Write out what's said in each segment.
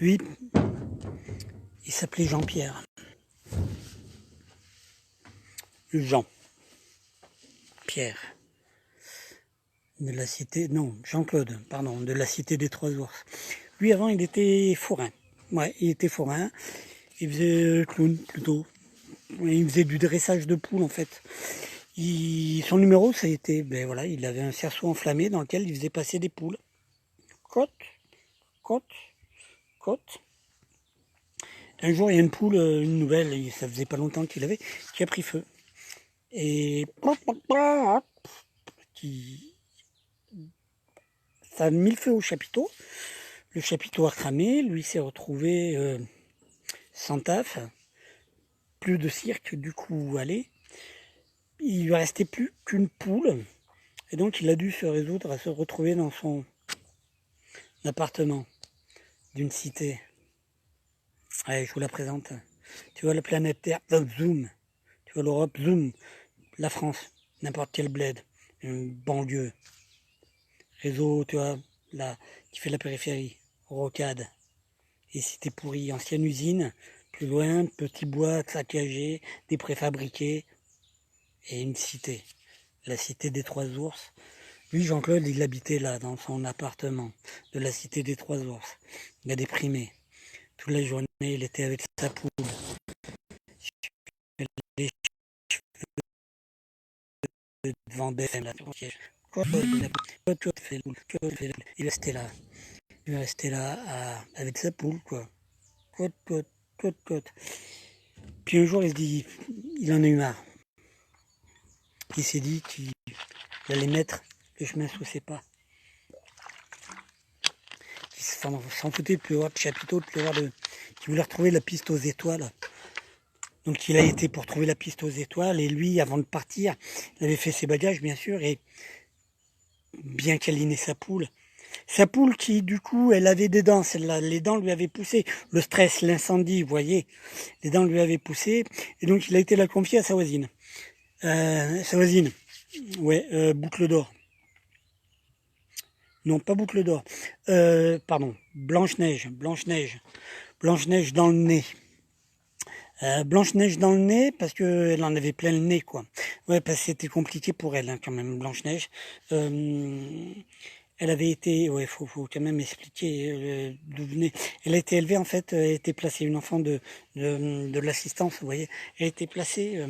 Lui, il s'appelait Jean-Pierre. Jean-Pierre. De la cité, non, Jean-Claude, pardon, de la cité des Trois Ours. Lui, avant, il était forain. Ouais, il était forain. Il faisait clown, plutôt. Il faisait du dressage de poules, en fait. Son numéro, ça a été, ben voilà, il avait un cerceau enflammé dans lequel il faisait passer des poules. Côte, côte, côte. Un jour, il y a une poule, une nouvelle, ça faisait pas longtemps qu'il avait, qui a pris feu. Et ça a mis le feu au chapiteau. Le chapiteau a cramé, lui s'est retrouvé sans taf, plus de cirque, du coup, allez. Il lui restait plus qu'une poule, et donc il a dû se résoudre à se retrouver dans son appartement d'une cité. Allez, je vous la présente. Tu vois la planète Terre, zoom. Tu vois l'Europe, zoom. La France, n'importe quel bled, une banlieue. Réseau, tu vois, là, qui fait la périphérie. Rocade. Et cité pourrie, ancienne usine. Plus loin, petits bois saccagés, des préfabriqués. Et une cité. La cité des Trois Ours. Lui, Jean-Claude, il habitait là, dans son appartement de la cité des Trois Ours. Il a déprimé. Toute la journée, il était avec sa poule. Les cheveux devant BFM, là, il restait là. Il restait là avec sa poule, quoi. Côte, côte, côte, côte. Puis un jour, il se dit, il en a eu marre. Il s'est dit qu'il allait mettre le chemin sous ses pas. Il s'en foutait de pleuvoir de chapiteau, de pleuvoir de... Il voulait retrouver la piste aux étoiles. Donc il a été pour trouver la piste aux étoiles, et lui, avant de partir, il avait fait ses bagages, bien sûr, et bien câliner sa poule. Sa poule qui, du coup, elle avait des dents, celle-là, les dents lui avaient poussé. Le stress, l'incendie, vous voyez, les dents lui avaient poussé, et donc il a été la confier à sa voisine. Sa voisine, ouais, Boucle d'Or. Non, pas Boucle d'Or. Pardon, Blanche-Neige, Blanche-Neige. Blanche-Neige dans le nez. Blanche-Neige dans le nez, parce qu'elle en avait plein le nez, quoi. Ouais, parce que c'était compliqué pour elle, hein, quand même, Blanche-Neige. Elle avait été, ouais, faut quand même expliquer d'où venait. Elle a été élevée, en fait, elle a été placée, une enfant de l'assistance, vous voyez. Elle a été placée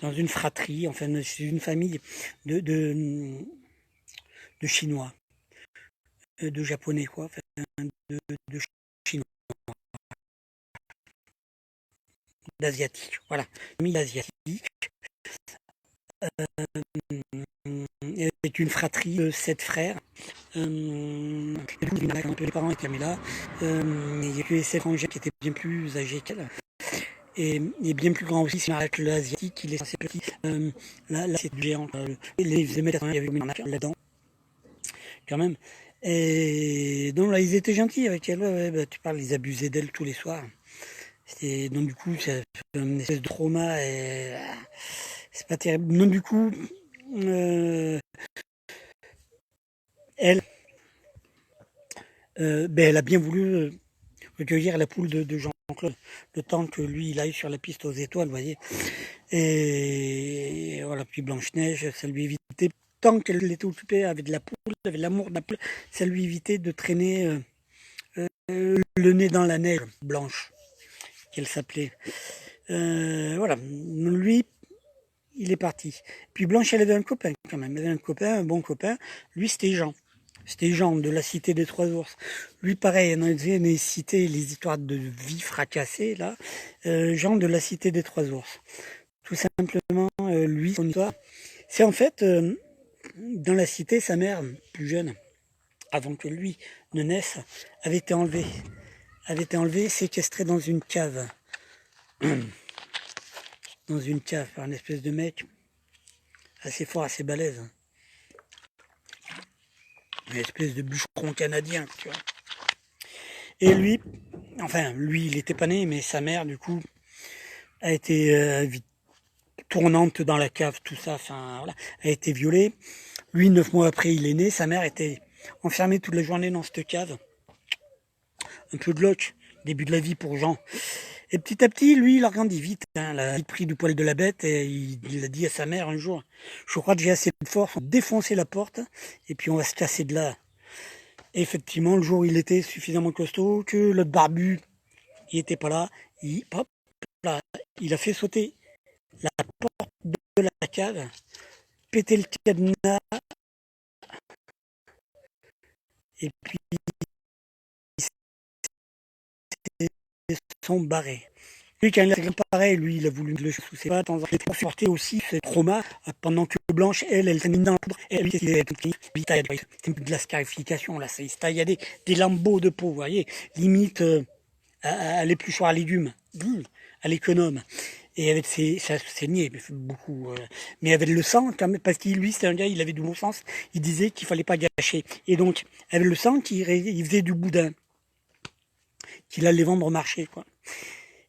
dans une fratrie, enfin, c'est une famille de Chinois, de Japonais, quoi, enfin, de Chinois, d'Asiatiques, voilà. Famille asiatique, avec une fratrie de 7 frères. Les parents étaient là. Il y a que les 7 frangins qui étaient bien plus âgés qu'elle. Et bien plus grand aussi, si on arrête l'asiatique, il est assez petit. Là, c'est du géant. Les émetteurs, il y avait là-dedans, quand même. Et donc là, ils étaient gentils avec elle. Ouais, bah, tu parles, ils abusaient d'elle tous les soirs. Donc du coup, c'est une espèce de trauma. Et c'est pas terrible. Donc du coup, elle, ben, elle a bien voulu recueillir la poule de Jean-Claude, le temps que lui, il aille sur la piste aux étoiles, vous voyez. Et voilà, puis Blanche-Neige, ça lui évitait, tant qu'elle était occupée avec de la poule, avec l'amour de la poule, ça lui évitait de traîner le nez dans la neige blanche, qu'elle s'appelait. Voilà, lui, il est parti. Puis Blanche, elle avait un copain quand même, elle avait un copain, un bon copain. Lui, c'était Jean. C'était Jean de la cité des Trois Ours. Lui, pareil, on avait cité les histoires de vie fracassée, là. Jean de la cité des Trois Ours. Tout simplement, lui, son histoire, c'est en fait, dans la cité, sa mère, plus jeune, avant que lui ne naisse, avait été enlevée, séquestrée dans une cave. Dans une cave par une espèce de mec assez fort, assez balèze. Une espèce de bûcheron canadien, tu vois. Et lui, enfin, lui, il était pas né, mais sa mère, du coup, a été tournante dans la cave, tout ça, enfin, voilà, a été violée. Lui, 9 mois après, il est né, sa mère était enfermée toute la journée dans cette cave, un peu glauque, début de la vie pour Jean. Et petit à petit, lui, il a grandi vite. Hein, il a vite pris du poil de la bête et il a dit à sa mère un jour, je crois que j'ai assez de force, on va défoncer la porte et puis on va se casser de là. Et effectivement, le jour où il était suffisamment costaud, que l'autre barbu, il était pas là, hop, là, il a fait sauter la porte de la cave, péter le cadenas et puis ils sont barrés. Lui, quand il a fait pareil, lui, il a voulu le sous ses pattes, pour supporter aussi ce trauma, pendant que Blanche, elle s'est mise dans la poudre, et lui, c'était de la scarification, là, il se taillait des lambeaux de peau, vous voyez, limite, à l'épluchoir à légumes, à l'économe. Et avec ça saignait beaucoup, mais avec le sang, quand même, parce qu'il, lui, c'était un gars, il avait du bon sens, il disait qu'il fallait pas gâcher. Et donc, avec le sang, il faisait du boudin, qu'il allait vendre au marché, quoi.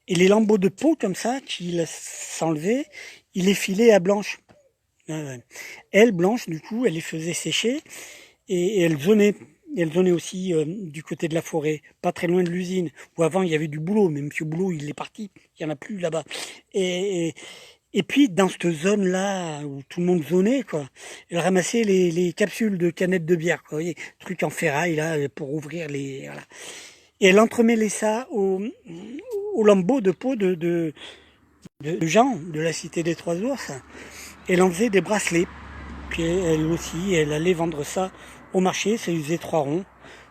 Et les lambeaux de peau comme ça, qu'il s'enlevait, il les filait à Blanche. Elle, Blanche, du coup, elle les faisait sécher et elle zonait. Elle zonait aussi du côté de la forêt, pas très loin de l'usine, où avant il y avait du boulot, mais monsieur Boulot, il est parti, il n'y en a plus là-bas. Et puis, dans cette zone-là, où tout le monde zonait, quoi, elle ramassait les capsules de canettes de bière, quoi, vous voyez, trucs en ferraille, là, pour ouvrir les... Voilà. Et elle entremêlait ça au lambeau de peau de Jean, de la cité des Trois Ours. Elle en faisait des bracelets. Puis elle aussi, elle allait vendre ça au marché, ça lui faisait 3 ronds.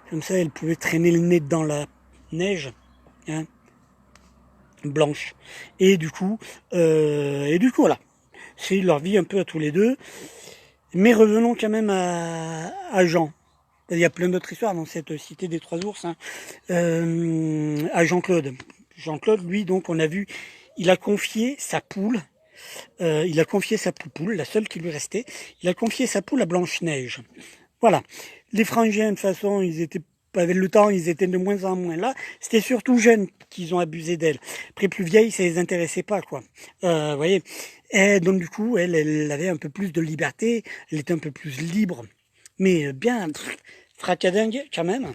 Comme ça, elle pouvait traîner le nez dans la neige, hein, blanche. Et du coup, voilà. C'est leur vie un peu à tous les deux. Mais revenons quand même à Jean. Il y a plein d'autres histoires dans cette cité des Trois Ours. Hein. À Jean-Claude. Jean-Claude, lui, donc, on a vu, il a confié sa poule. Il a confié sa poule, la seule qui lui restait. Il a confié sa poule à Blanche-Neige. Voilà. Les frangins, de toute façon, ils étaient avec le temps, ils étaient de moins en moins là. C'était surtout jeunes qu'ils ont abusé d'elle. Après, plus vieille, ça les intéressait pas, quoi. Vous voyez. Et donc, du coup, elle avait un peu plus de liberté. Elle était un peu plus libre. Mais bien fracadingue, quand même.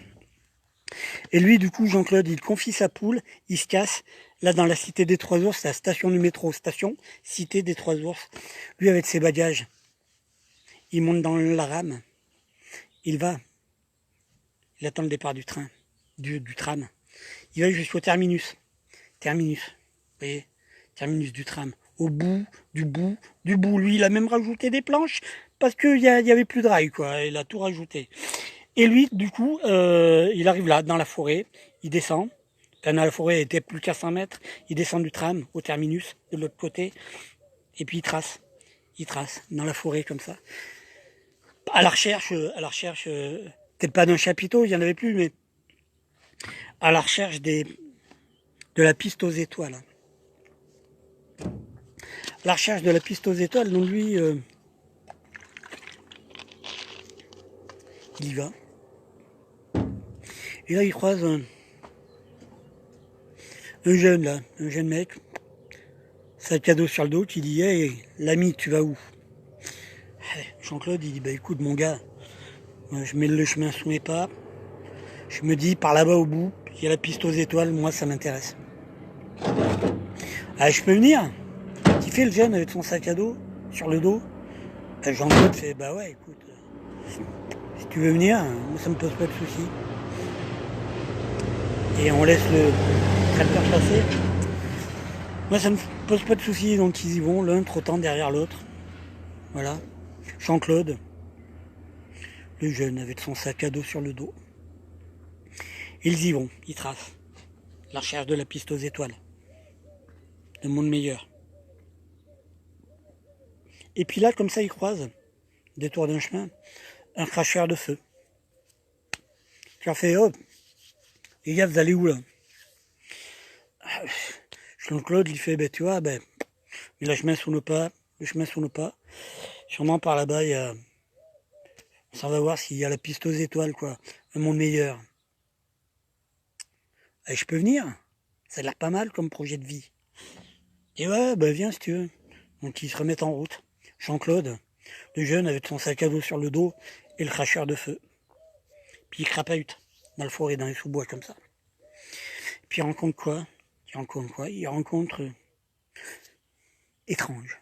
Et lui, du coup, Jean-Claude, il confie sa poule, il se casse. Là, dans la cité des Trois Ours, c'est la station du métro, station, cité des Trois Ours. Lui, avec ses bagages, il monte dans la rame. Il va. Il attend le départ du train, du tram. Il va jusqu'au terminus. Terminus. Vous voyez? Terminus du tram. Au bout, du bout, du bout. Lui, il a même rajouté des planches parce qu'il y avait plus de rails, quoi. Il a tout rajouté. Et lui, du coup, il arrive là, dans la forêt. Il descend. Quand la forêt était plus qu'à 100 mètres, il descend du tram au terminus, de l'autre côté. Et puis il trace. Il trace dans la forêt comme ça. À la recherche, peut-être pas d'un chapiteau, il n'y en avait plus, mais à la recherche de la piste aux étoiles. La recherche de la piste aux étoiles, donc lui, il y va. Et là, il croise un jeune mec, sac à dos sur le dos, qui dit « Hey, l'ami, tu vas où ?» Jean-Claude, il dit « Bah écoute, mon gars, je mets le chemin sous mes pas. Je me dis, par là-bas au bout, il y a la piste aux étoiles, moi, ça m'intéresse. Ah, je peux venir ?» Qui fait le jeune avec son sac à dos sur le dos. Jean-Claude fait « Bah ouais, écoute, si tu veux venir, moi, ça me pose pas de soucis. » Et on laisse le tracteur passer. Moi, ça me pose pas de soucis, donc ils y vont, l'un trottant derrière l'autre. Voilà. Jean-Claude, le jeune avec son sac à dos sur le dos. Ils y vont, ils tracent. La recherche de la piste aux étoiles. Un monde meilleur. Et puis là, comme ça, ils croisent, détour d'un chemin, un cracheur de feu. Qui leur fait « Oh, les gars, vous allez où là ?» Jean-Claude, il fait « Ben tu vois, mais le chemin sous nos pas, Sûrement par là-bas, il y a... On s'en va voir s'il y a la piste aux étoiles, quoi. Un monde meilleur. Et je peux venir ? Ça a l'air pas mal comme projet de vie. Et ouais, bah viens si tu veux. » Donc ils se remettent en route. Jean-Claude, le jeune avec son sac à dos sur le dos et le cracheur de feu. Puis il crapahute dans le forêt, dans les sous-bois comme ça. Puis il rencontre quoi? Il rencontre étrange.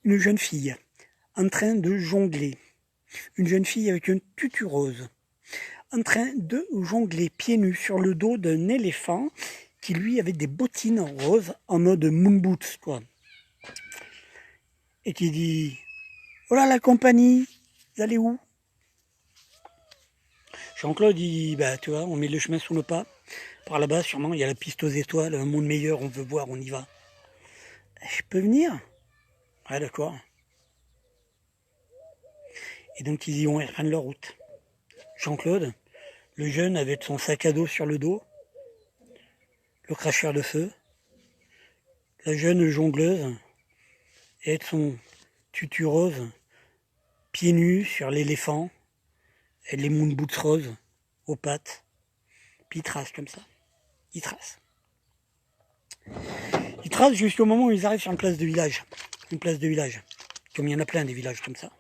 Une jeune fille en train de jongler. Une jeune fille avec une tutu rose. En train de jongler pieds nus sur le dos d'un éléphant qui lui avait des bottines roses en mode moon boots, quoi. Et qui dit: oh là la compagnie, vous allez où? Jean-Claude dit: bah tu vois, on met le chemin sous le pas. Par là-bas, sûrement, il y a la piste aux étoiles, un monde meilleur, on veut voir, on y va. Je peux venir? Ouais, d'accord. Et donc ils y vont, ils prennent leur route. Jean-Claude, le jeune, avec son sac à dos sur le dos, le cracheur de feu, la jeune jongleuse, et son tutu rose, pieds nus sur l'éléphant, et les moon boots roses aux pattes. Puis ils tracent comme ça. Ils tracent. Ils tracent jusqu'au moment où ils arrivent sur une place de village. Une place de village. Comme il y en a plein des villages comme ça.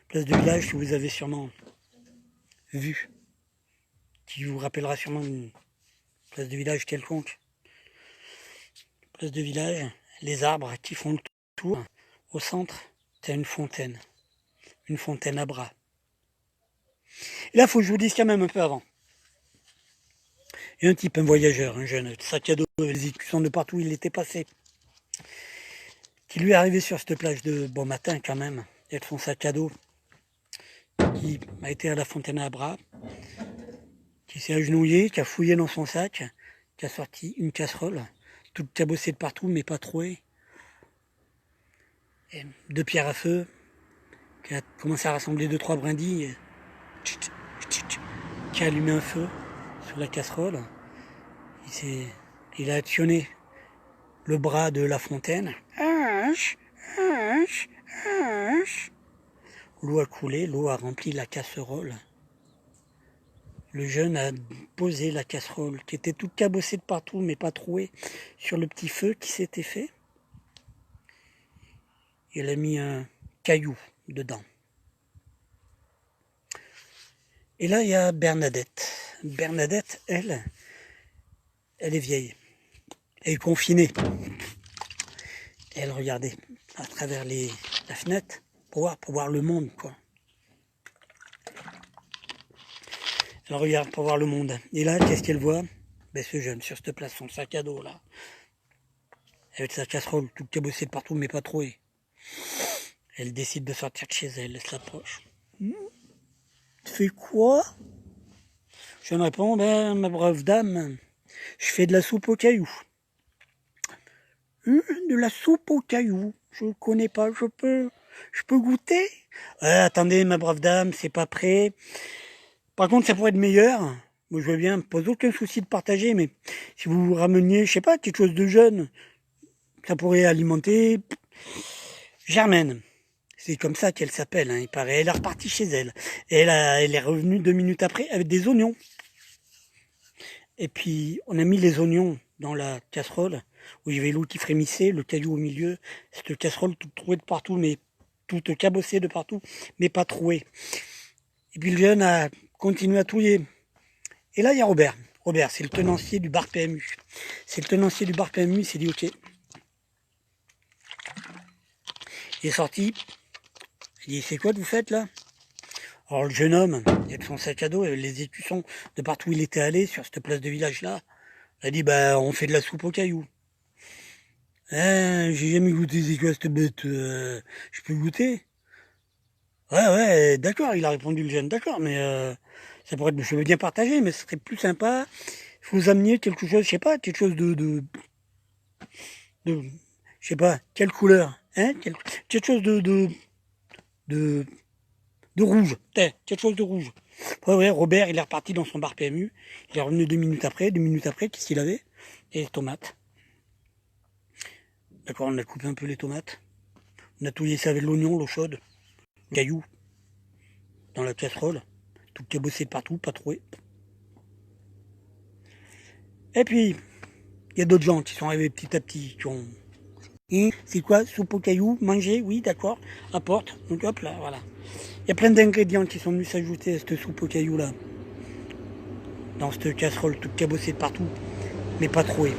Place de village que vous avez sûrement vu. Qui vous rappellera sûrement une place de village quelconque. Place de village, les arbres qui font le tour. Au centre, tu as une fontaine. Une fontaine à bras. Et là, il faut que je vous dise quand même un peu avant. Il y a un type, un voyageur, un jeune, sac à dos, les écussons de partout, il était passé. Qui lui est arrivé sur cette plage de bon matin quand même, avec son sac à dos, qui a été à la fontaine à bras, qui s'est agenouillé, qui a fouillé dans son sac, qui a sorti une casserole, toute cabossée de partout, mais pas trouée. Et deux pierres à feu, qui a commencé à rassembler 2-3 brindilles, qui a allumé un feu sur la casserole. Il a actionné le bras de la fontaine. L'eau a coulé, l'eau a rempli la casserole. Le jeune a posé la casserole, qui était toute cabossée de partout, mais pas trouée, sur le petit feu qui s'était fait. Il a mis un caillou dedans. Et là, il y a Bernadette. Bernadette, elle est vieille. Elle est confinée. Elle regardait à travers la fenêtre pour voir le monde, quoi. Elle regarde pour voir le monde. Et là, qu'est-ce qu'elle voit? Ben, ce jeune, sur cette place, son sac à dos, là. Avec sa casserole, toute cabossée de partout, mais pas trouée. Elle décide de sortir de chez elle. Elle s'approche. Tu fais quoi? Je me réponds: ben, ma brave dame, je fais de la soupe aux cailloux. De la soupe aux cailloux. Je ne connais pas, je peux goûter? Attendez, ma brave dame, c'est pas prêt. Par contre, ça pourrait être meilleur. Moi, je veux bien, pose aucun souci de partager, mais si vous rameniez, je sais pas, quelque chose de jeune, ça pourrait alimenter. Germaine. C'est comme ça qu'elle s'appelle, hein, il paraît. Elle est repartie chez elle. Et elle est revenue 2 minutes après avec des oignons. Et puis, on a mis les oignons dans la casserole, où il y avait l'eau qui frémissait, le caillou au milieu. Cette casserole toute trouée de partout, mais toute cabossée de partout, mais pas trouée. Et puis le jeune a continué à touiller. Et là, il y a Robert. Robert, c'est le tenancier du bar PMU. C'est le tenancier du bar PMU, il s'est dit: ok. Il est sorti. Il dit: c'est quoi que vous faites là? Alors le jeune homme, avec son sac à dos, avec les écussons de partout où il était allé, sur cette place de village là, il a dit: bah on fait de la soupe aux cailloux. J'ai jamais goûté, c'est quoi cette bête? Je peux goûter? Ouais, d'accord, il a répondu le jeune, d'accord, mais ça pourrait être, je veux bien partager, mais ce serait plus sympa. Il faut vous amener quelque chose, je sais pas, quelque chose de je sais pas, quelle couleur, hein? Quelque chose de rouge, quelque chose de rouge. Ouais, Robert, il est reparti dans son bar PMU, il est revenu 2 minutes après, qu'est-ce qu'il avait? Et les tomates. D'accord, on a coupé un peu les tomates, on a touillé ça avec l'oignon, l'eau chaude, le caillou, dans la casserole, tout cabossé de partout, pas troué. Et puis, il y a d'autres gens qui sont arrivés petit à petit, qui ont... c'est quoi? Soupe aux cailloux? Manger? Oui, d'accord. Apporte. Donc hop là, voilà. Il y a plein d'ingrédients qui sont venus s'ajouter à cette soupe aux cailloux là. dans cette casserole toute cabossée de partout, mais pas trouée.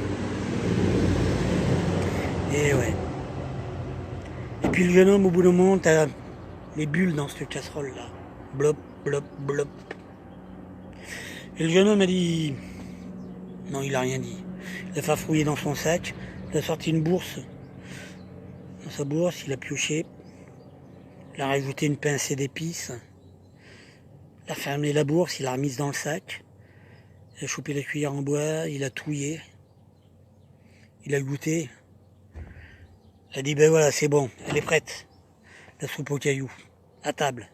Et ouais. Et puis le jeune homme, au bout d'un moment, t'as les bulles dans cette casserole là. Blop, blop, blop. Et le jeune homme a dit... Non, il a rien dit. Il a farfouillé dans son sac, il a sorti une bourse. Dans sa bourse, il a pioché. Il a rajouté une pincée d'épices. Il a fermé la bourse, il l'a remise dans le sac. Il a chopé la cuillère en bois, il a touillé. Il a goûté. Il a dit, ben voilà, c'est bon, elle est prête. La soupe aux cailloux, à table.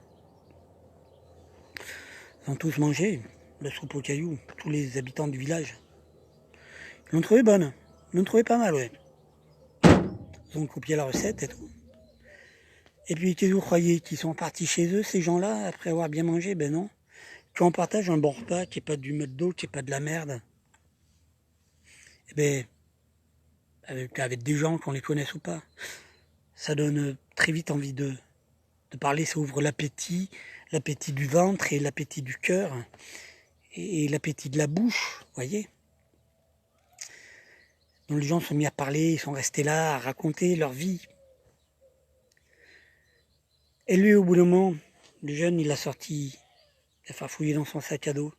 Ils ont tous mangé la soupe aux cailloux, tous les habitants du village. Ils l'ont trouvée bonne, ils l'ont trouvée pas mal, ouais. Ils ont copié la recette et tout. Et puis, qu'est-ce que vous croyez qu'ils sont partis chez eux, ces gens-là, après avoir bien mangé? Ben non. Quand on partage un bon repas, qui n'est pas du McDo, qui n'est pas de la merde, eh ben, avec des gens qu'on les connaisse ou pas, ça donne très vite envie de parler, ça ouvre l'appétit du ventre et l'appétit du cœur et l'appétit de la bouche, vous voyez. Donc les gens sont mis à parler, ils sont restés là à raconter leur vie. Et lui, au bout d'un moment, le jeune, il a sorti, il a farfouillé dans son sac à dos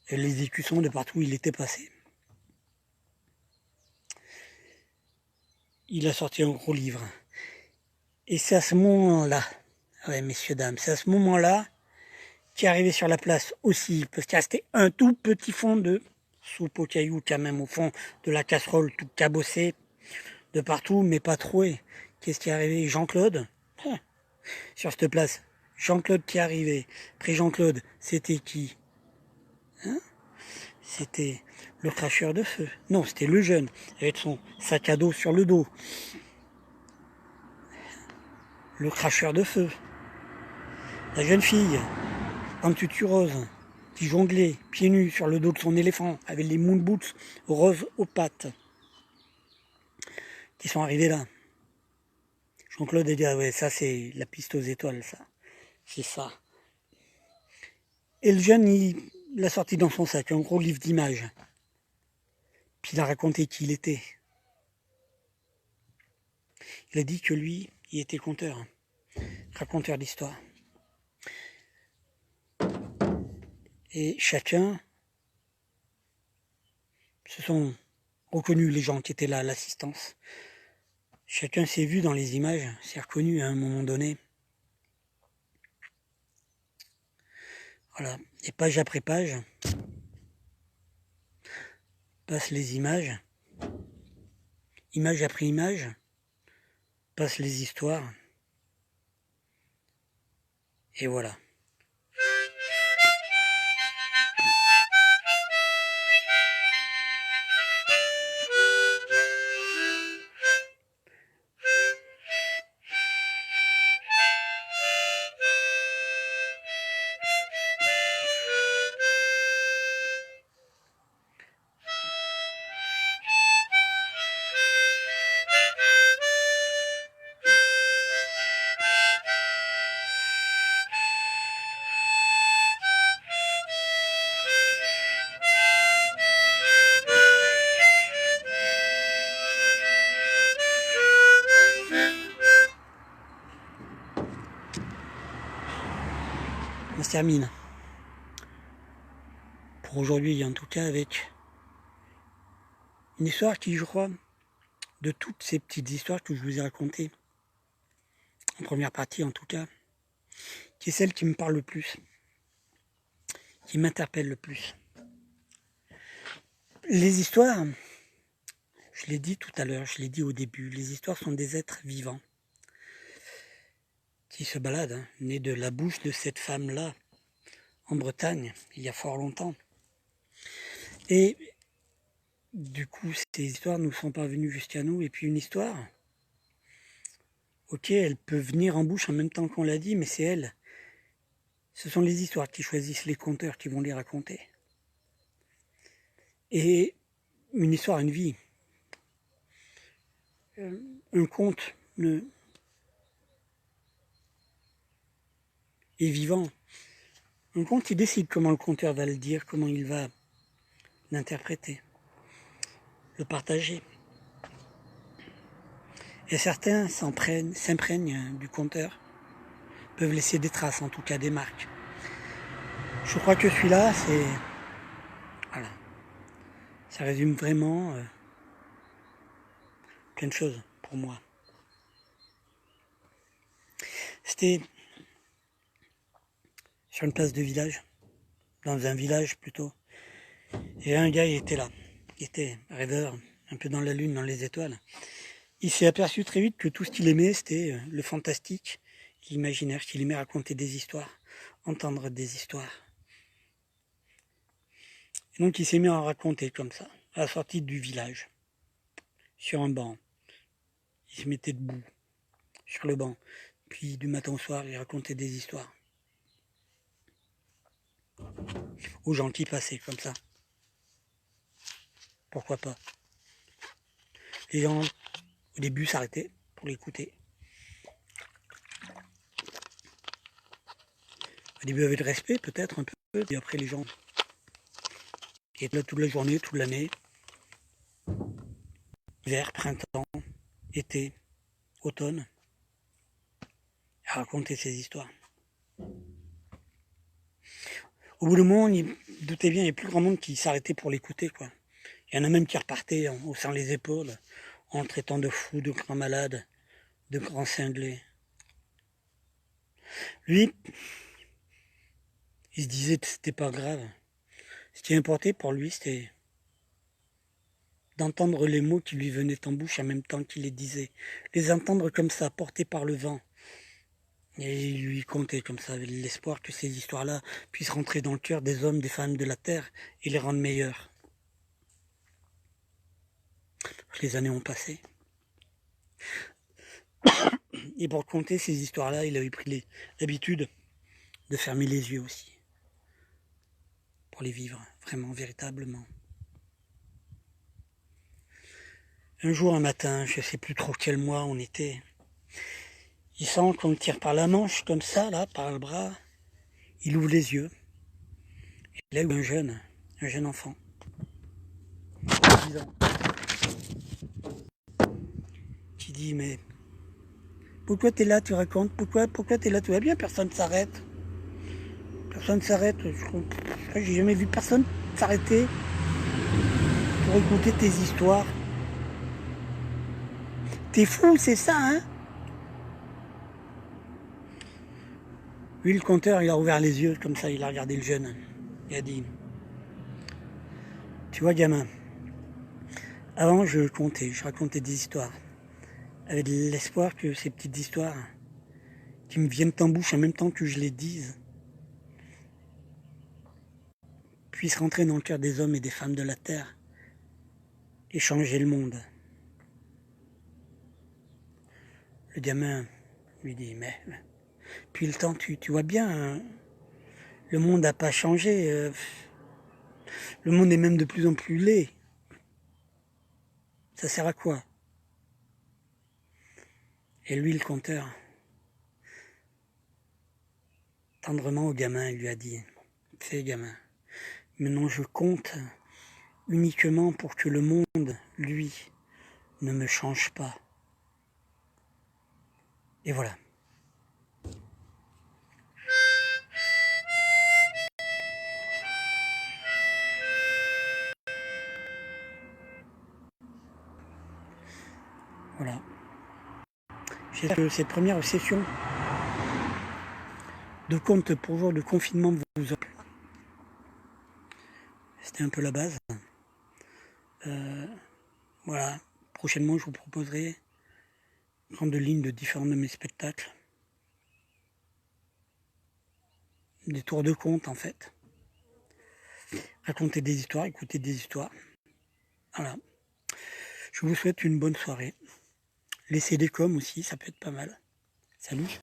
et les écussons de partout où il était passé. Il a sorti un gros livre. Et c'est à ce moment-là, ouais, messieurs, dames, c'est à ce moment-là qui est arrivé sur la place aussi, parce qu'il restait un tout petit fond de soupe aux cailloux quand même au fond de la casserole, tout cabossé de partout, mais pas troué. Qu'est-ce qui est arrivé? Jean-Claude, sur cette place. Jean-Claude qui est arrivé. Après Jean-Claude, c'était qui? C'était le cracheur de feu. Non, c'était le jeune, avec son sac à dos sur le dos. Le cracheur de feu. La jeune fille, en tutu rose, qui jonglait, pieds nus, sur le dos de son éléphant, avec les moon boots roses aux pattes, qui sont arrivés là. Jean-Claude a dit, ah ouais, ça c'est la piste aux étoiles, ça. C'est ça. Et le jeune, il l'a sorti dans son sac, un gros livre d'images. Puis il a raconté qui il était. Il a dit que lui, il était conteur, raconteur d'histoire. Et chacun se sont reconnus, les gens qui étaient là à l'assistance. Chacun s'est vu dans les images, s'est reconnu à un moment donné. Voilà, et page après page, passent les images, image après image, passent les histoires, et voilà. On se termine. Pour aujourd'hui, en tout cas, avec une histoire qui, je crois, de toutes ces petites histoires que je vous ai racontées, en première partie en tout cas, qui est celle qui me parle le plus, qui m'interpelle le plus. Les histoires, je l'ai dit tout à l'heure, je l'ai dit au début, les histoires sont des êtres vivants qui se baladent, nés de la bouche de cette femme-là, en Bretagne, il y a fort longtemps. Et du coup, ces histoires nous sont parvenues jusqu'à nous. Et puis une histoire, ok, elle peut venir en bouche en même temps qu'on l'a dit, mais c'est elle. Ce sont les histoires qui choisissent les conteurs qui vont les raconter. Et une histoire, une vie. Un conte est vivant. Un conte, il décide comment le conteur va le dire, comment il va l'interpréter, le partager. Et certains s'imprègnent du conteur, peuvent laisser des traces, en tout cas des marques. Je crois que celui-là, c'est... Voilà. Ça résume vraiment plein de choses pour moi. C'était sur une place de village, dans un village plutôt. Et un gars, il était là. Il était rêveur, un peu dans la lune, dans les étoiles. Il s'est aperçu très vite que tout ce qu'il aimait, c'était le fantastique, l'imaginaire, qu'il aimait raconter des histoires, entendre des histoires. Et donc il s'est mis à en raconter comme ça, à la sortie du village, sur un banc. Il se mettait debout, sur le banc. Puis du matin au soir, il racontait des histoires. Aux gens qui passaient comme ça. Pourquoi pas? Les gens, au début, s'arrêtaient pour l'écouter. Au début, avec le respect, peut-être un peu. Et après, les gens qui étaient là toute la journée, toute l'année. Hiver, printemps, été, automne. À raconter ces histoires. Au bout du moment, il doutait bien, il n'y avait plus grand monde qui s'arrêtait pour l'écouter, quoi. Il y en a même qui repartaient en haussant les épaules, en le traitant de fou, de grand malade, de grand cinglé. Lui, il se disait que c'était pas grave. Ce qui importait pour lui, c'était d'entendre les mots qui lui venaient en bouche en même temps qu'il les disait. Les entendre comme ça, portés par le vent. Et il lui comptait comme ça, avec l'espoir que ces histoires-là puissent rentrer dans le cœur des hommes, des femmes de la terre et les rendre meilleurs. Les années ont passé. Et pour compter ces histoires-là, il avait pris l'habitude de fermer les yeux aussi. Pour les vivre, vraiment, véritablement. Un jour, un matin, je ne sais plus trop quel mois on était, il sent qu'on le tire par la manche, comme ça, là, par le bras. Il ouvre les yeux. Il a eu un jeune enfant. 10 ans. Qui dit, mais pourquoi t'es là, tu racontes? Pourquoi t'es là, tout va bien, personne ne s'arrête. Personne ne s'arrête. J'ai jamais vu personne s'arrêter pour écouter tes histoires. T'es fou, c'est ça, hein? Lui, le conteur, il a ouvert les yeux, comme ça, il a regardé le jeune. Il a dit, tu vois, gamin, avant, je comptais, je racontais des histoires, avec l'espoir que ces petites histoires, qui me viennent en bouche en même temps que je les dise, puissent rentrer dans le cœur des hommes et des femmes de la terre, et changer le monde. Le gamin lui dit, mais, puis le temps, tu vois bien, hein, le monde n'a pas changé, le monde est même de plus en plus laid. Ça sert à quoi? Et lui, le conteur, tendrement au gamin, il lui a dit, fais gamin, maintenant je compte uniquement pour que le monde, lui, ne me change pas. Et voilà. Voilà. J'espère que cette première session de contes pour jour de confinement vous a plu. C'était un peu la base. Voilà. Prochainement, je vous proposerai grande ligne de différents de mes spectacles. Des tours de contes, en fait. Raconter des histoires, écouter des histoires. Voilà. Je vous souhaite une bonne soirée. Laissez des coms aussi, ça peut être pas mal. Salut!